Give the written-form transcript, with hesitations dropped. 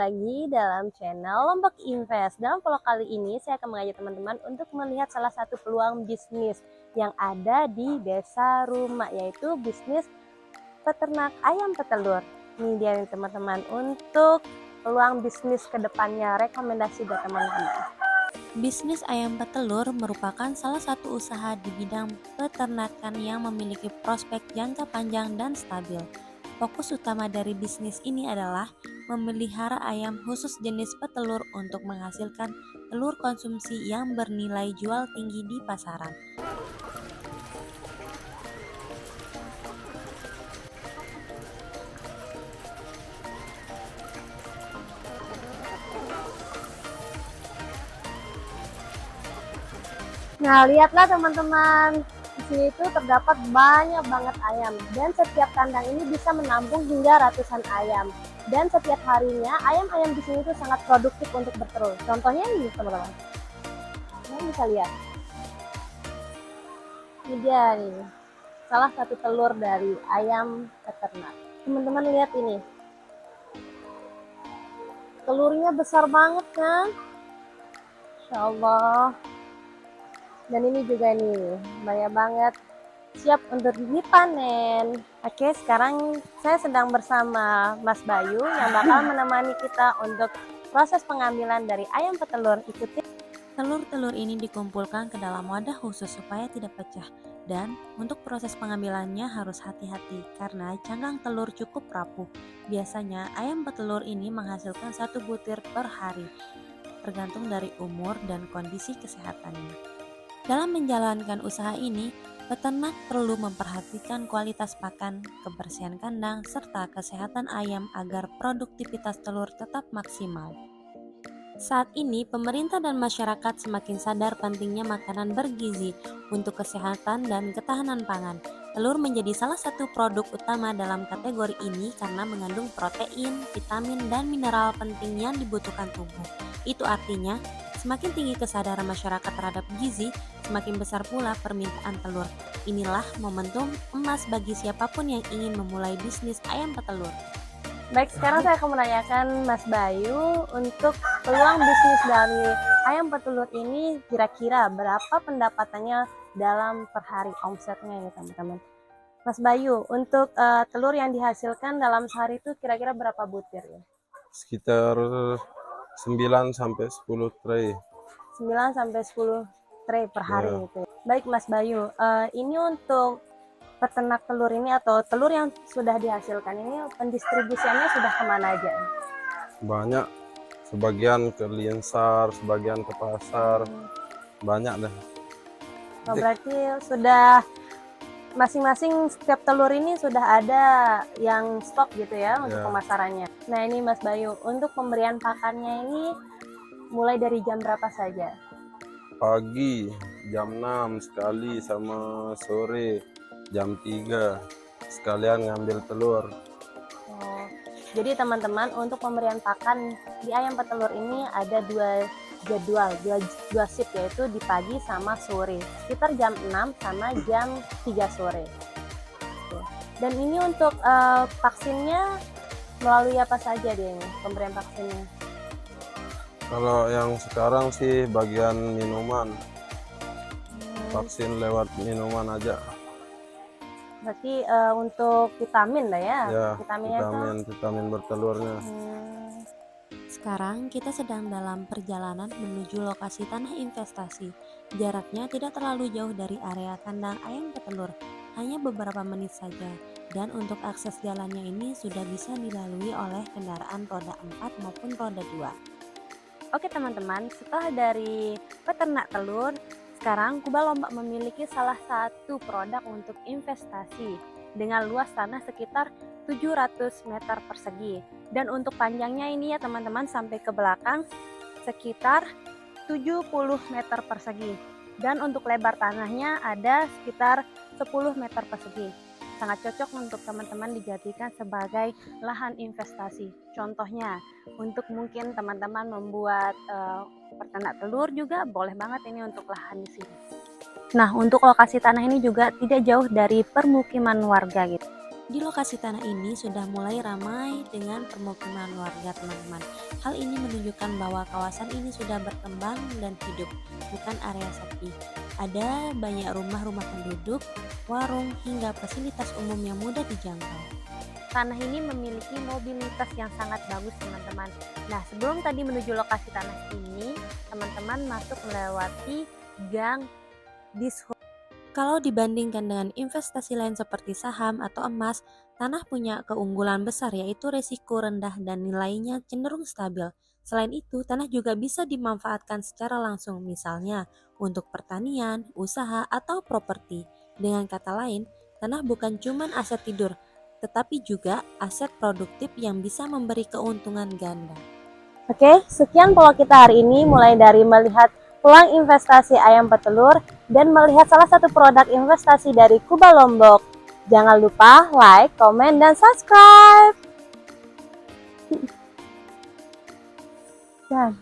lagi dalam channel Lombok Invest. Dalam vlog kali ini saya akan mengajak teman-teman untuk melihat salah satu peluang bisnis yang ada di Desa Rumah, yaitu bisnis peternak ayam petelur. Ini dia nih teman-teman, untuk peluang bisnis kedepannya, rekomendasi buat teman-teman. Bisnis ayam petelur merupakan salah satu usaha di bidang peternakan yang memiliki prospek jangka panjang dan stabil. Fokus utama dari bisnis ini adalah memelihara ayam khusus jenis petelur untuk menghasilkan telur konsumsi yang bernilai jual tinggi di pasaran. Nah, lihatlah teman-teman, di sini tuh terdapat banyak banget ayam, dan setiap kandang ini bisa menampung hingga ratusan ayam. Dan setiap harinya ayam-ayam di sini tuh sangat produktif untuk bertelur. Contohnya ini teman-teman, kalian bisa lihat. Ini dia nih, salah satu telur dari ayam peternak. Teman-teman lihat ini, telurnya besar banget kan? Insya Allah. Dan ini juga nih, banyak banget, siap untuk dipanen. Oke, sekarang saya sedang bersama Mas Bayu yang bakal menemani kita untuk proses pengambilan dari ayam petelur. Ikuti. Telur-telur ini dikumpulkan ke dalam wadah khusus supaya tidak pecah, dan untuk proses pengambilannya harus hati-hati karena cangkang telur cukup rapuh. Biasanya ayam petelur ini menghasilkan 1 butir per hari, tergantung dari umur dan kondisi kesehatannya. Dalam menjalankan usaha ini, peternak perlu memperhatikan kualitas pakan, kebersihan kandang, serta kesehatan ayam agar produktivitas telur tetap maksimal. Saat ini, pemerintah dan masyarakat semakin sadar pentingnya makanan bergizi untuk kesehatan dan ketahanan pangan. Telur menjadi salah satu produk utama dalam kategori ini karena mengandung protein, vitamin, dan mineral penting yang dibutuhkan tubuh. Itu artinya, semakin tinggi kesadaran masyarakat terhadap gizi, semakin besar pula permintaan telur. Inilah momentum emas bagi siapapun yang ingin memulai bisnis ayam petelur. Baik, sekarang saya akan menanyakan Mas Bayu untuk peluang bisnis dari ayam petelur ini, kira-kira berapa pendapatannya dalam per hari omsetnya ini teman-teman. Mas Bayu, untuk telur yang dihasilkan dalam sehari itu kira-kira berapa butir ya? Sekitar 9 sampai 10 tray. 9 sampai 10 tray per hari Ya. gitu ya. Baik Mas Bayu, ini untuk peternak telur ini atau telur yang sudah dihasilkan ini pendistribusiannya sudah kemana aja? Banyak, sebagian ke Liensar, sebagian ke pasar, banyak deh. Oh, berarti sudah masing-masing setiap telur ini sudah ada yang stok gitu ya untuk Ya. pemasarannya. Nah ini Mas Bayu, untuk pemberian pakannya ini mulai dari jam berapa saja? Pagi jam 6 sekali, sama sore jam 3 sekalian ngambil telur. Oh, jadi teman-teman, untuk pemberian pakan di ayam petelur ini ada dua jadwal, dua shift, yaitu di pagi sama sore, sekitar jam 6 sama jam 3 sore. Dan ini untuk vaksinnya melalui apa saja dia ini, pemberian vaksinnya? Kalau yang sekarang sih bagian minuman, vaksin lewat minuman aja. Berarti untuk vitamin lah ya, Ya, vitaminnya vitamin bertelurnya. Sekarang kita sedang dalam perjalanan menuju lokasi tanah investasi. Jaraknya tidak terlalu jauh dari area kandang ayam petelur, hanya beberapa menit saja. Dan untuk akses jalannya ini sudah bisa dilalui oleh kendaraan roda 4 maupun roda 2. Oke teman-teman, setelah dari peternak telur, sekarang Kuba Lombok memiliki salah satu produk untuk investasi dengan luas tanah sekitar 700 meter persegi. Dan untuk panjangnya ini ya teman-teman sampai ke belakang sekitar 70 meter persegi. Dan untuk lebar tanahnya ada sekitar 10 meter persegi. Sangat cocok untuk teman-teman dijadikan sebagai lahan investasi. Contohnya, untuk mungkin teman-teman membuat peternak telur juga boleh banget ini untuk lahan di sini. Nah, untuk lokasi tanah ini juga tidak jauh dari permukiman warga gitu. Di lokasi tanah ini sudah mulai ramai dengan permukiman warga, teman-teman. Hal ini menunjukkan bahwa kawasan ini sudah berkembang dan hidup, bukan area sepi. Ada banyak rumah-rumah penduduk, warung, hingga fasilitas umum yang mudah dijangkau. Tanah ini memiliki mobilitas yang sangat bagus, teman-teman. Nah, sebelum tadi menuju lokasi tanah ini, teman-teman masuk melewati gang dishub. Kalau dibandingkan dengan investasi lain seperti saham atau emas, tanah punya keunggulan besar yaitu risiko rendah dan nilainya cenderung stabil. Selain itu, tanah juga bisa dimanfaatkan secara langsung, misalnya untuk pertanian, usaha, atau properti. Dengan kata lain, tanah bukan cuma aset tidur, tetapi juga aset produktif yang bisa memberi keuntungan ganda. Oke, sekian pola kita hari ini, mulai dari melihat peluang investasi ayam petelur dan melihat salah satu produk investasi dari Kuba Lombok. Jangan lupa like, komen, dan subscribe. Dan